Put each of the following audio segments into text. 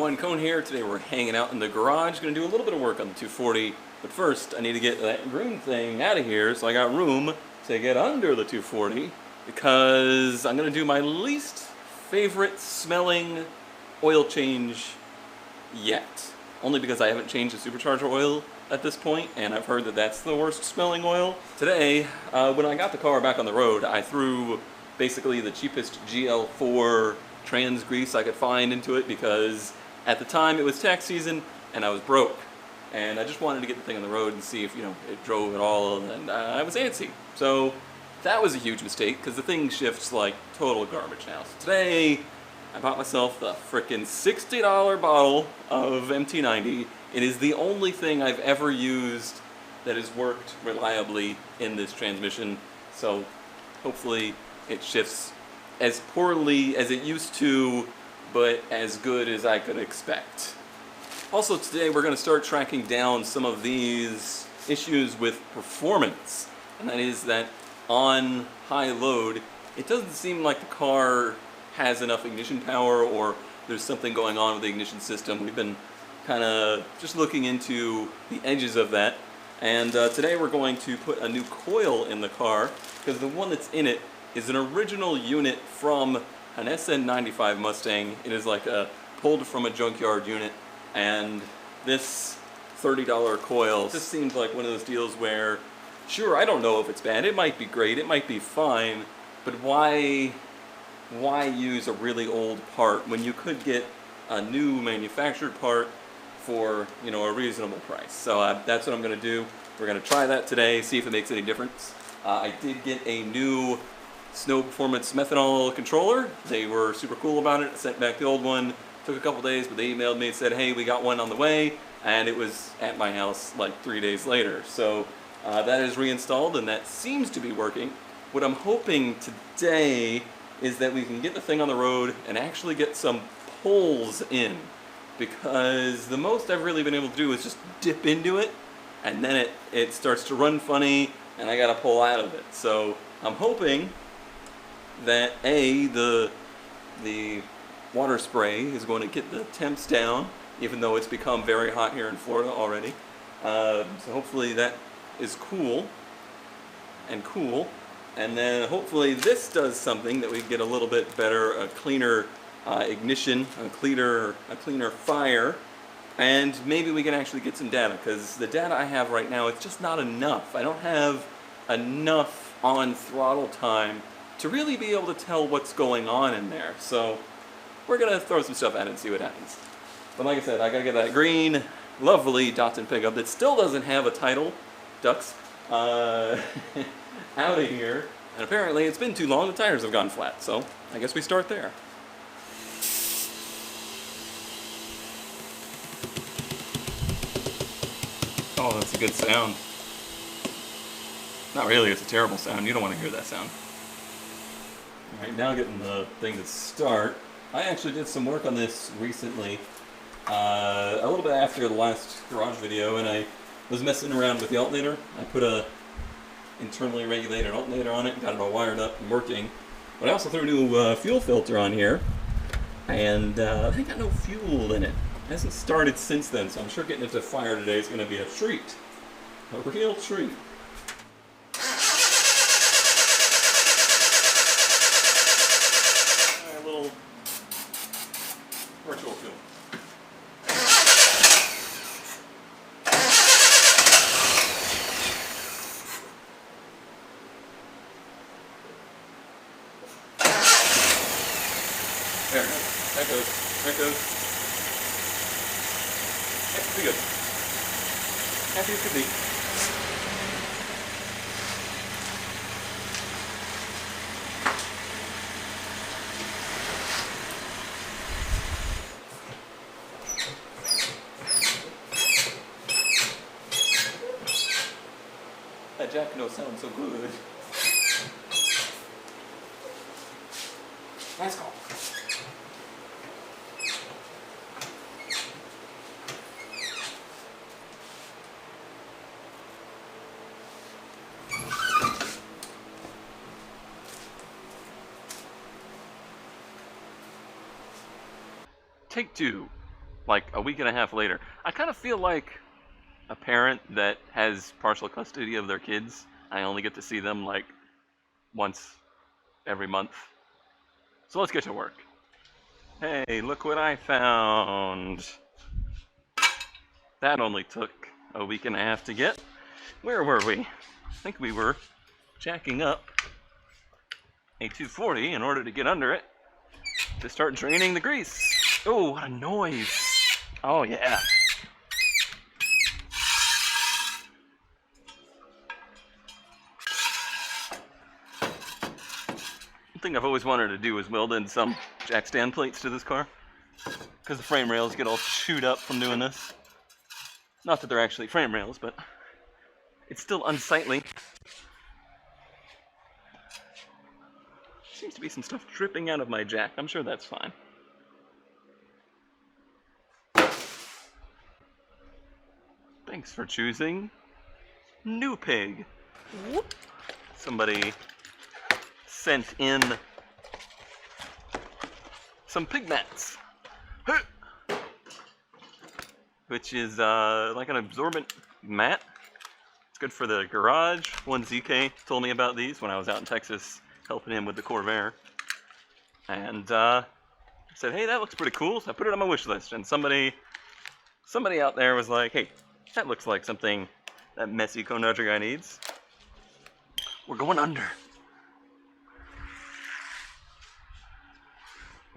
everyone, Cone here. Today we're hanging out in the garage, gonna do a little bit of work on the 240, but first I need to get that green thing out of here so I got room to get under the 240 because I'm gonna do my least favorite smelling oil change yet. Only because I haven't changed the supercharger oil at this point, and I've heard that that's the worst smelling oil. Today, when I got the car back on the road, I threw basically the cheapest GL4 trans grease I could find into it because at the time it was tax season and I was broke. And I just wanted to get the thing on the road and see if, it drove at all, and I was antsy. So that was a huge mistake because the thing shifts like total garbage now. So today, I bought myself the frickin' $60 bottle of MT90. It is the only thing I've ever used that has worked reliably in this transmission. So hopefully it shifts as poorly as it used to, but as good as I could expect. Also today we're going to start tracking down some of these issues with performance. And that is that on high load, it doesn't seem like the car has enough ignition power, or there's something going on with the ignition system. We've been kind of just looking into the edges of that. And today we're going to put a new coil in the car because the one that's in it is an original unit from an SN95 Mustang. It is like pulled from a junkyard unit, and this $30 coil just seems like one of those deals where, sure, I don't know if it's bad, it might be great, it might be fine, but why use a really old part when you could get a new manufactured part for, a reasonable price? So that's what I'm going to do. We're going to try that today, see if it makes any difference. I did get a new Snow Performance methanol controller. They were super cool about it. I sent back the old one. Took a couple days, but they emailed me and said, hey, we got one on the way, and it was at my house like 3 days later. So that is reinstalled, and that seems to be working. What I'm hoping today is that we can get the thing on the road and actually get some pulls in, because the most I've really been able to do is just dip into it, and then it starts to run funny, and I gotta pull out of it. So I'm hoping that the water spray is going to get the temps down, even though it's become very hot here in Florida already. So hopefully that is cool. And then hopefully this does something that we get a little bit better, a cleaner ignition, a cleaner fire, and maybe we can actually get some data, because the data I have right now, it's just not enough. I don't have enough on throttle time to really be able to tell what's going on in there. So we're gonna throw some stuff at it and see what happens. But like I said, I gotta get that green, lovely Datsun pickup that still doesn't have a title, ducks, out of here. And apparently it's been too long, the tires have gone flat, so I guess we start there. Oh, that's a good sound. Not really, it's a terrible sound. You don't want to hear that sound. Alright, now getting the thing to start. I actually did some work on this recently, a little bit after the last garage video, and I was messing around with the alternator. I put a internally regulated alternator on it, got it all wired up and working. But I also threw a new fuel filter on here, and I ain't got no fuel in it. It hasn't started since then, so I'm sure getting it to fire today is going to be a treat. A real treat. A little virtual fuel. There it goes. There it goes. That's pretty good. Happy as could be. That jack note sounds so good. Nice call. Take two. like a week and a half later. I kind of feel like a parent that has partial custody of their kids. I only get to see them like once every month. So let's get to work. Hey, look what I found. That only took a week and a half to get. Where were we? I think we were jacking up a 240 in order to get under it to start draining the grease. Oh, what a noise. Oh, yeah. One thing I've always wanted to do is weld in some jack stand plates to this car, because the frame rails get all chewed up from doing this. Not that they're actually frame rails, but it's still unsightly. Seems to be some stuff dripping out of my jack. I'm sure that's fine. Thanks for choosing New Pig. Whoop. Somebody sent in some pig mats, which is like an absorbent mat. It's good for the garage. One ZK told me about these when I was out in Texas helping him with the Corvair, and said, hey, that looks pretty cool, so I put it on my wish list. And somebody out there was like, hey, that looks like something that messy Conudra guy needs. We're going under.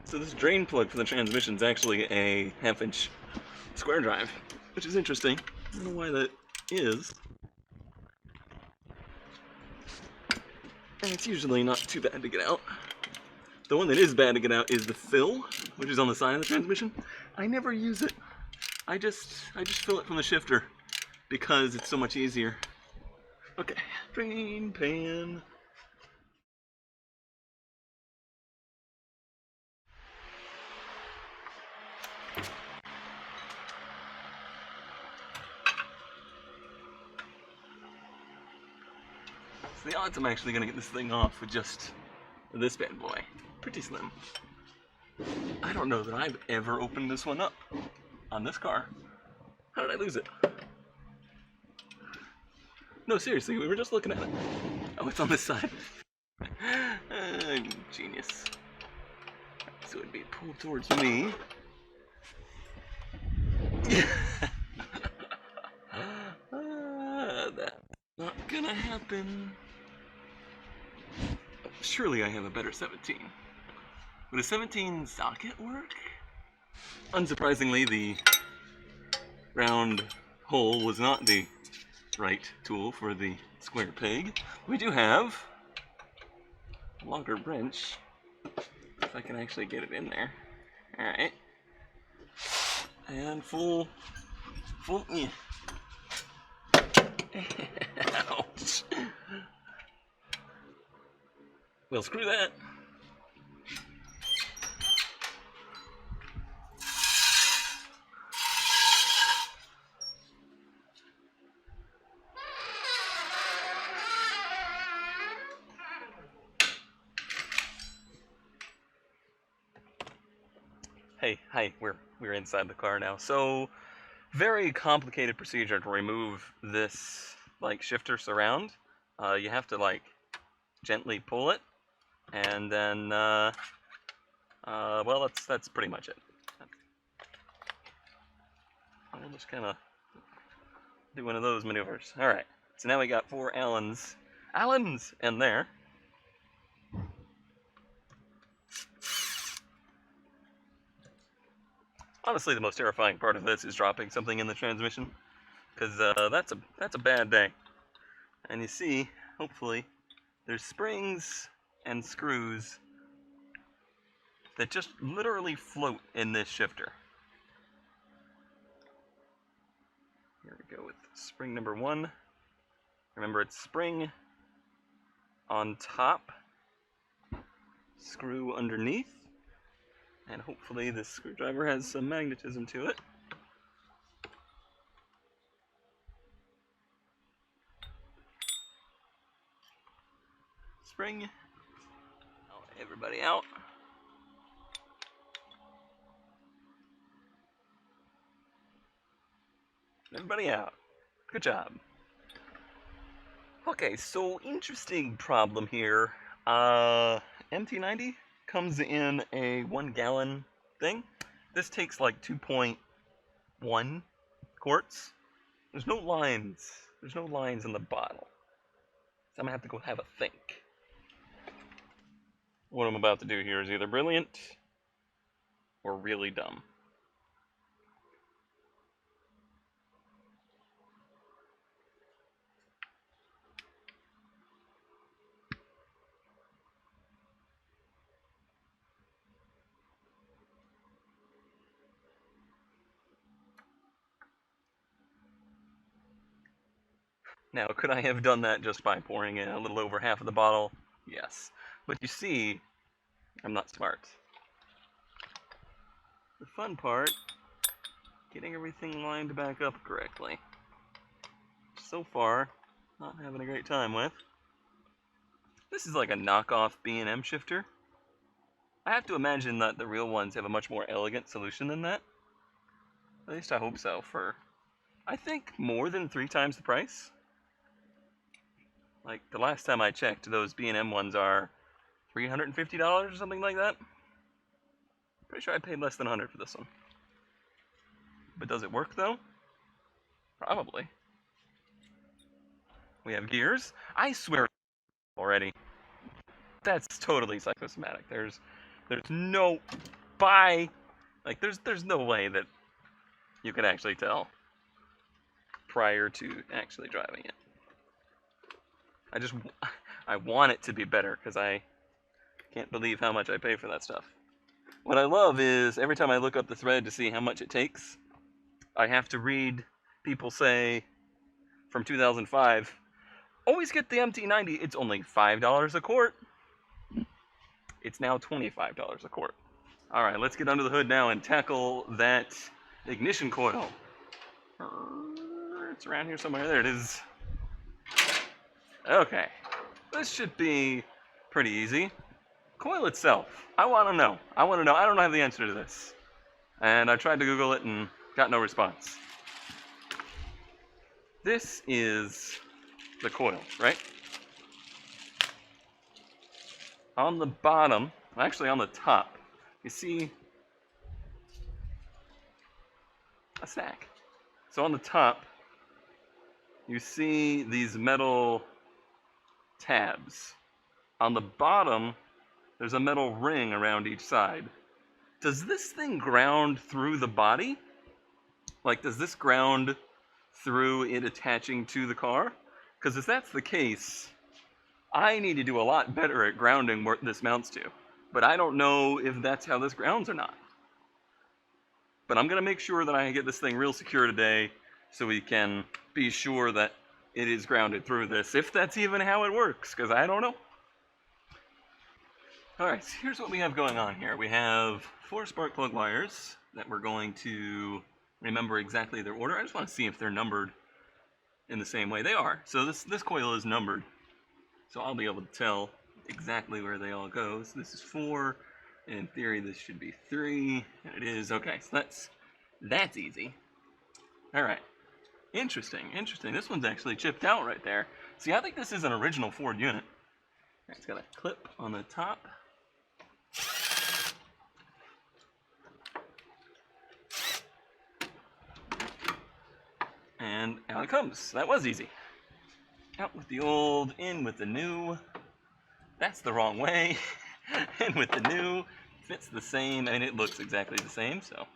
So this drain plug for the transmission is actually a 1/2-inch square drive, which is interesting. I don't know why that is. And it's usually not too bad to get out. The one that is bad to get out is the fill, which is on the side of the transmission. I never use it. I just fill it from the shifter because it's so much easier. Okay, drain pan. So the odds I'm actually gonna get this thing off with just this bad boy, pretty slim. I don't know that I've ever opened this one up on this car. How did I lose it? No, seriously, we were just looking at it. Oh, it's on this side. Genius. So it'd be pulled towards me. That's not gonna happen. Surely I have a better 17. Would a 17 socket work? Unsurprisingly, the round hole was not the right tool for the square peg. We do have a longer wrench, if I can actually get it in there. Alright. And full, yeah. Ouch. Well, screw that. Hey, hi, we're inside the car now. So, very complicated procedure to remove this like shifter surround. You have to like gently pull it, and then well, that's pretty much it. I'll just kind of do one of those maneuvers. All right. So now we got 4 Allens in there. Honestly, the most terrifying part of this is dropping something in the transmission, because that's a bad day. And you see, hopefully, there's springs and screws that just literally float in this shifter. Here we go with spring number 1. Remember, it's spring on top, screw underneath, and hopefully this screwdriver has some magnetism to it. Spring. Everybody out. Everybody out. Good job. Okay, so interesting problem here. MT90 comes in a 1 gallon thing. This takes like 2.1 quarts. There's no lines. There's no lines in the bottle. So I'm gonna have to go have a think. What I'm about to do here is either brilliant or really dumb. Now, could I have done that just by pouring in a little over half of the bottle? Yes. But you see, I'm not smart. The fun part, getting everything lined back up correctly. So far, not having a great time with. This is like a knockoff B&M shifter. I have to imagine that the real ones have a much more elegant solution than that. At least I hope so, for, I think, more than 3 times the price. Like, the last time I checked, those B&M ones are $350 or something like that. Pretty sure I paid less than $100 for this one. But does it work, though? Probably. We have gears. I swear already. That's totally psychosomatic. There's no... Like, there's no way that you could actually tell prior to actually driving it. I want it to be better, because I can't believe how much I pay for that stuff. What I love is, every time I look up the thread to see how much it takes, I have to read people say, from 2005, always get the MT90, it's only $5 a quart. It's now $25 a quart. Alright, let's get under the hood now and tackle that ignition coil. It's around here somewhere. There it is. Okay. This should be pretty easy. Coil itself. I want to know. I don't have the answer to this. And I tried to Google it and got no response. This is the coil, right? On the bottom, actually on the top, you see a snack. So on the top, you see these metal tabs. On the bottom, there's a metal ring around each side. Does this thing ground through the body? Like, does this ground through it attaching to the car? Because if that's the case, I need to do a lot better at grounding where this mounts to. But I don't know if that's how this grounds or not. But I'm going to make sure that I get this thing real secure today so we can be sure that it is grounded through this, if that's even how it works, because I don't know. Alright, so here's what we have going on here. We have 4 spark plug wires that we're going to remember exactly their order. I just want to see if they're numbered in the same way. They are. So this coil is numbered. So I'll be able to tell exactly where they all go. So this is 4, and in theory this should be 3, and it is. Okay, so that's easy. Alright. Interesting. This one's actually chipped out right there. See, I think this is an original Ford unit. It's got a clip on the top. And out it comes. That was easy. Out with the old, in with the new. That's the wrong way. In with the new. Fits the same. I mean, it looks exactly the same, so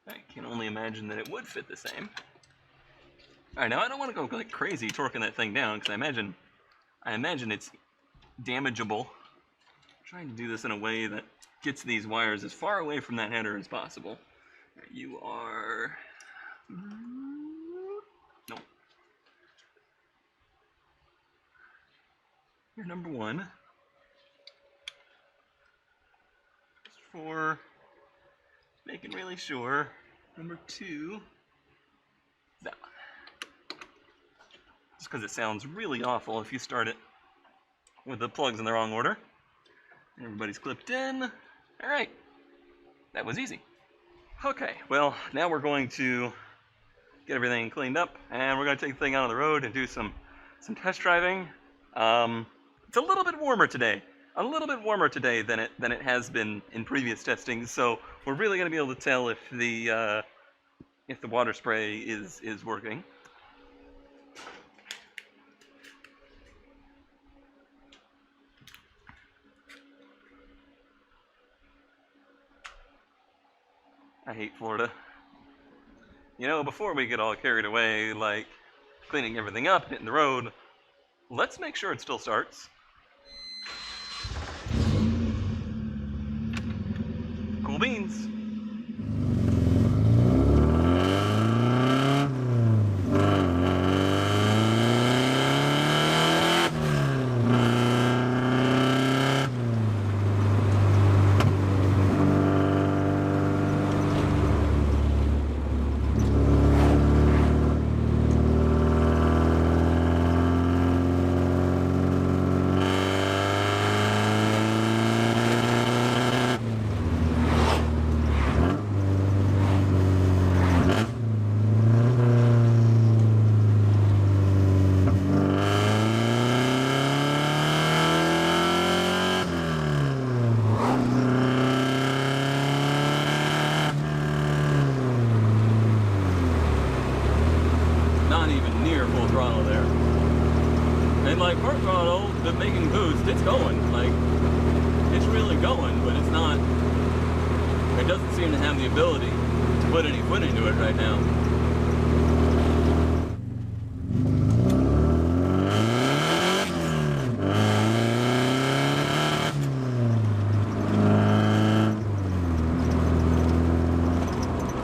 I can only imagine that it would fit the same. Alright, now I don't want to go like crazy torquing that thing down, because I imagine it's damageable. I'm trying to do this in a way that gets these wires as far away from that header as possible. You are... No. You're number 1. Just for making really sure. Number 2. That one. Just because it sounds really awful if you start it with the plugs in the wrong order. Everybody's clipped in. Alright. That was easy. Okay, well, now we're going to get everything cleaned up, and we're going to take the thing out on the road and do some test driving. It's a little bit warmer today. A little bit warmer today than it has been in previous testing, so we're really going to be able to tell if the water spray is working. I hate Florida. You know, before we get all carried away, like cleaning everything up, hitting the road, let's make sure it still starts. Cool beans. Not even near full throttle there. And like part throttle, the making boost, it's going. Like, it's really going, but it's not, it doesn't seem to have the ability to put any foot into it right now.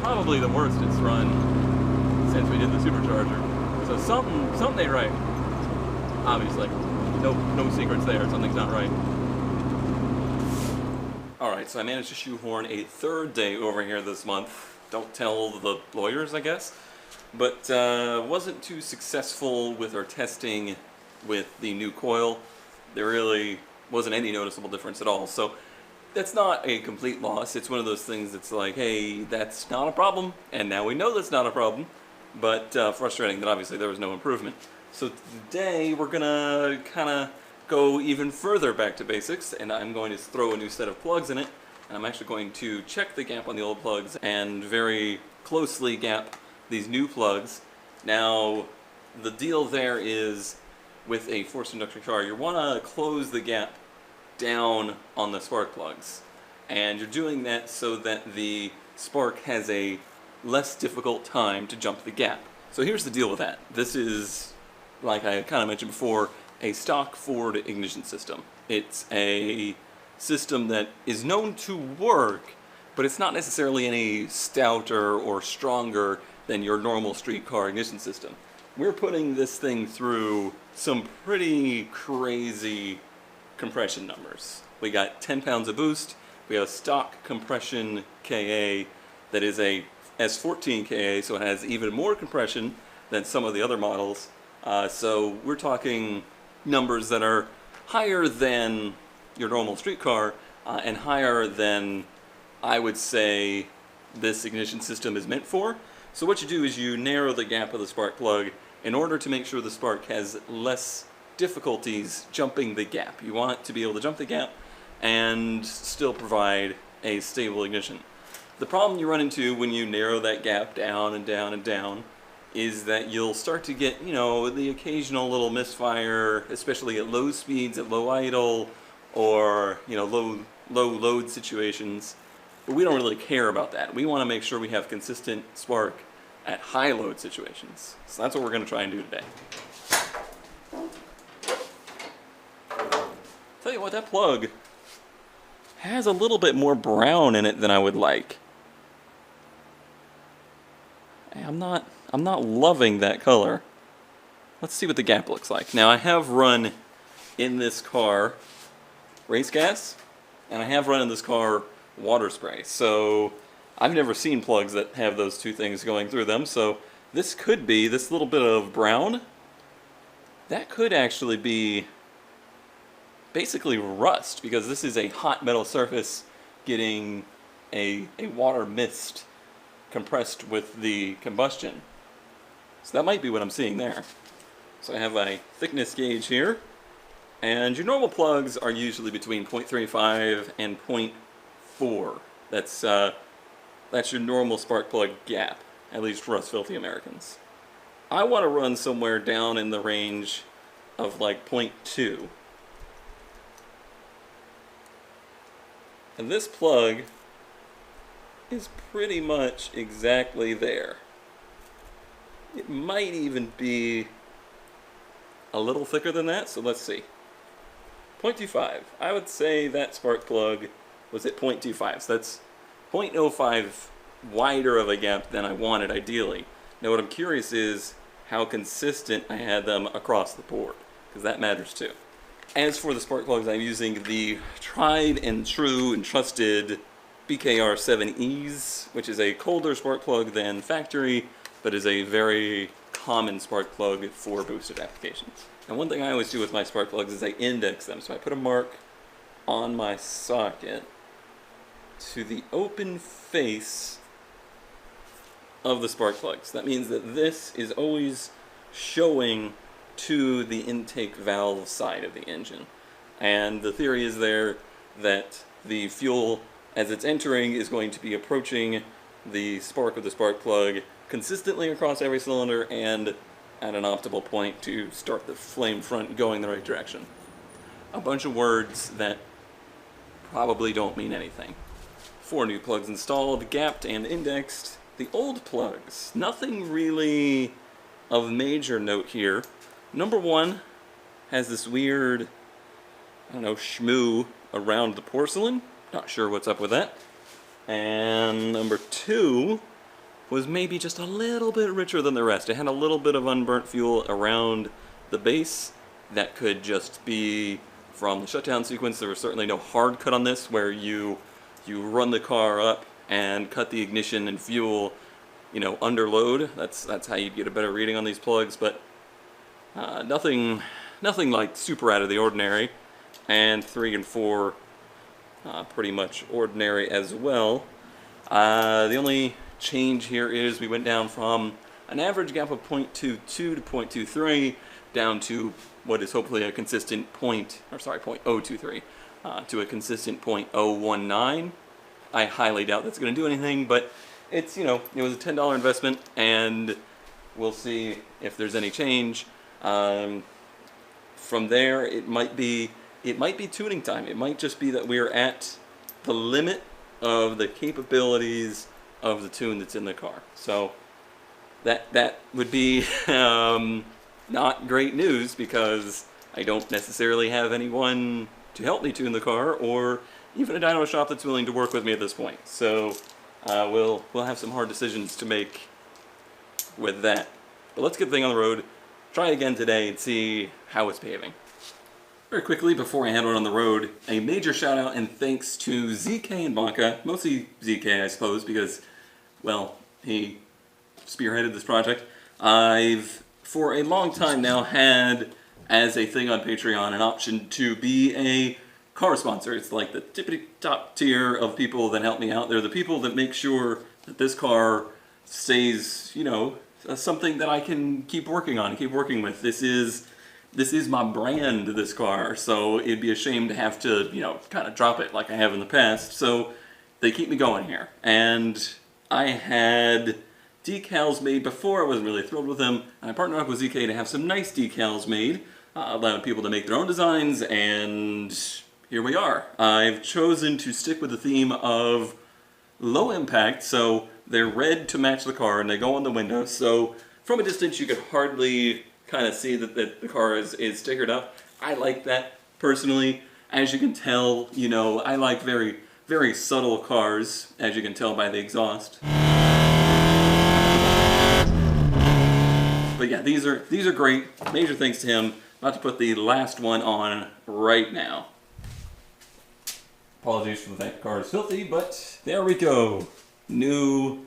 Probably the worst it's run since we did the supercharger. So something ain't right. Obviously. No secrets there. Something's not right. Alright, so I managed to shoehorn a third day over here this month. Don't tell the lawyers, I guess. But wasn't too successful with our testing with the new coil. There really wasn't any noticeable difference at all. So that's not a complete loss. It's one of those things that's like, hey, that's not a problem, and now we know that's not a problem, but frustrating that obviously there was no improvement. So today we're gonna kind of go even further back to basics, and I'm going to throw a new set of plugs in it, and I'm actually going to check the gap on the old plugs and very closely gap these new plugs. Now, the deal there is with a forced induction car, you want to close the gap down on the spark plugs, and you're doing that so that the spark has a less difficult time to jump the gap. So here's the deal with that. This is, like I kind of mentioned before, a stock Ford ignition system. It's a system that is known to work, but it's not necessarily any stouter or stronger than your normal street car ignition system. We're putting this thing through some pretty crazy compression numbers. We got 10 pounds of boost. We have a stock compression KA that is a S14 KA, so it has even more compression than some of the other models. So we're talking numbers that are higher than your normal street car and higher than I would say this ignition system is meant for. So what you do is you narrow the gap of the spark plug in order to make sure the spark has less difficulties jumping the gap. You want it to be able to jump the gap and still provide a stable ignition. The problem you run into when you narrow that gap down and down and down is that you'll start to get, you know, the occasional little misfire, especially at low speeds, at low idle, or, you know, low load situations. But we don't really care about that. We want to make sure we have consistent spark at high load situations. So that's what we're going to try and do today. Tell you what, that plug has a little bit more brown in it than I would like. I'm not loving that color. Let's see what the gap looks like. Now, I have run in this car race gas, and I have run in this car water spray. So I've never seen plugs that have those two things going through them. So this could be, this little bit of brown, that could actually be basically rust, because this is a hot metal surface getting a water mist compressed with the combustion. So that might be what I'm seeing there. So I have a thickness gauge here, and your normal plugs are usually between 0.35 and 0.4. That's your normal spark plug gap, at least for us filthy Americans. I want to run somewhere down in the range of like 0.2. And this plug is pretty much exactly there. It might even be a little thicker than that, so let's see. 0.25. I would say that spark plug was at 0.25, so that's 0.05 wider of a gap than I wanted ideally. Now what I'm curious is how consistent I had them across the board, because that matters too. As for the spark plugs, I'm using the tried and true and trusted BKR7Es, which is a colder spark plug than factory, but is a very common spark plug for boosted applications. And one thing I always do with my spark plugs is I index them. So I put a mark on my socket to the open face of the spark plugs. That means that this is always showing to the intake valve side of the engine. And the theory is there that the fuel, as it's entering, is going to be approaching the spark of the spark plug consistently across every cylinder and at an optimal point to start the flame front going the right direction. A bunch of words that probably don't mean anything. 4 new plugs installed, gapped and indexed. The old plugs, nothing really of major note here. Number 1 has this weird, I don't know, shmoo around the porcelain. Not sure what's up with that. And number 2 was maybe just a little bit richer than the rest. It had a little bit of unburnt fuel around the base. That could just be from the shutdown sequence. There was certainly no hard cut on this where you run the car up and cut the ignition and fuel, you know, under load. That's how you'd get a better reading on these plugs, but nothing like super out of the ordinary. And 3 and 4 pretty much ordinary as well. The only change here is we went down from an average gap of 0.22 to 0.23 down to what is hopefully a consistent 0.023 to a consistent 0.019. I highly doubt that's going to do anything, but it's, you know, it was a $10 investment, and we'll see if there's any change. From there, it might be tuning time. It might just be that we're at the limit of the capabilities of the tune that's in the car. So that would be not great news, because I don't necessarily have anyone to help me tune the car, or even a dyno shop that's willing to work with me at this point. So we'll have some hard decisions to make with that. But let's get the thing on the road, try again today, and see how it's behaving. Very quickly, before I head out on the road, a major shout out and thanks to ZK and Banca, mostly ZK I suppose, because, well, he spearheaded this project. I've, for a long time now, had as a thing on Patreon an option to be a car sponsor. It's like the tippity top tier of people that help me out. They're the people that make sure that this car stays, you know, something that I can keep working on, keep working with. This is my brand, this car, so it'd be a shame to have to, you know, kind of drop it like I have in the past. So they keep me going here. And I had decals made before. I wasn't really thrilled with them, and I partnered up with ZK to have some nice decals made, allowing people to make their own designs, and here we are. I've chosen to stick with the theme of low impact, so they're red to match the car, and they go on the window, so from a distance you could hardly kind of see that the car is stickered up. I like that personally. As you can tell, you know, I like very, very subtle cars, as you can tell by the exhaust. But yeah, these are great. Major thanks to him. About to put the last one on right now. Apologies for the fact the car is filthy, but there we go. New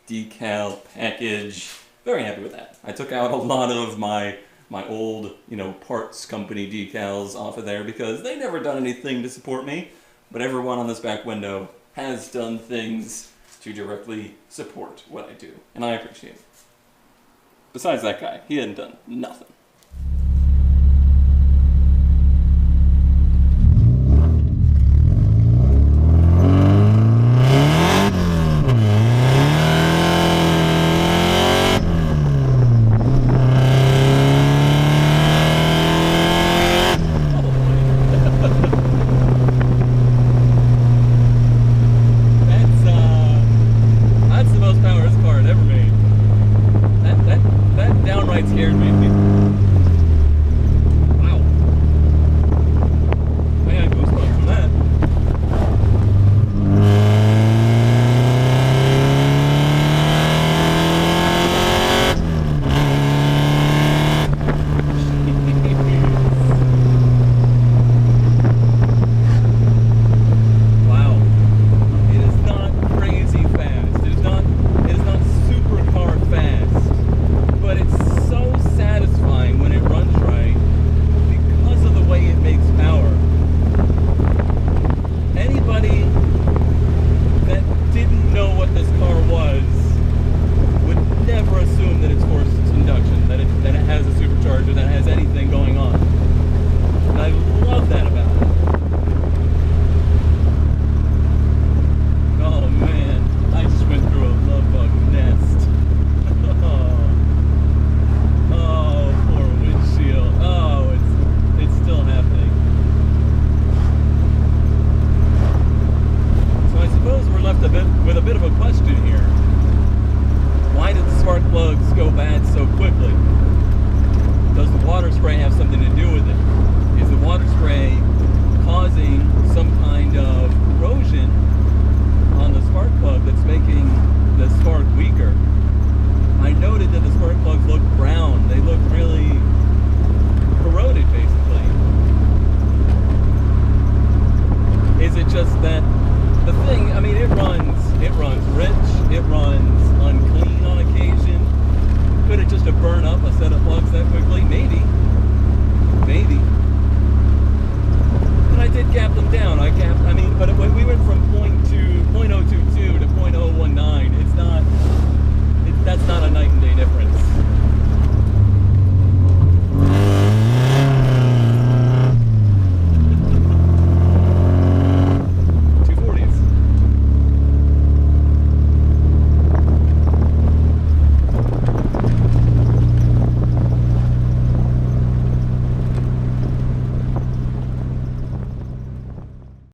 decal package. Very happy with that. I took out a lot of my old, you know, parts company decals off of there because they never done anything to support me, but everyone on this back window has done things to directly support what I do, and I appreciate it. Besides that guy, he hadn't done nothing.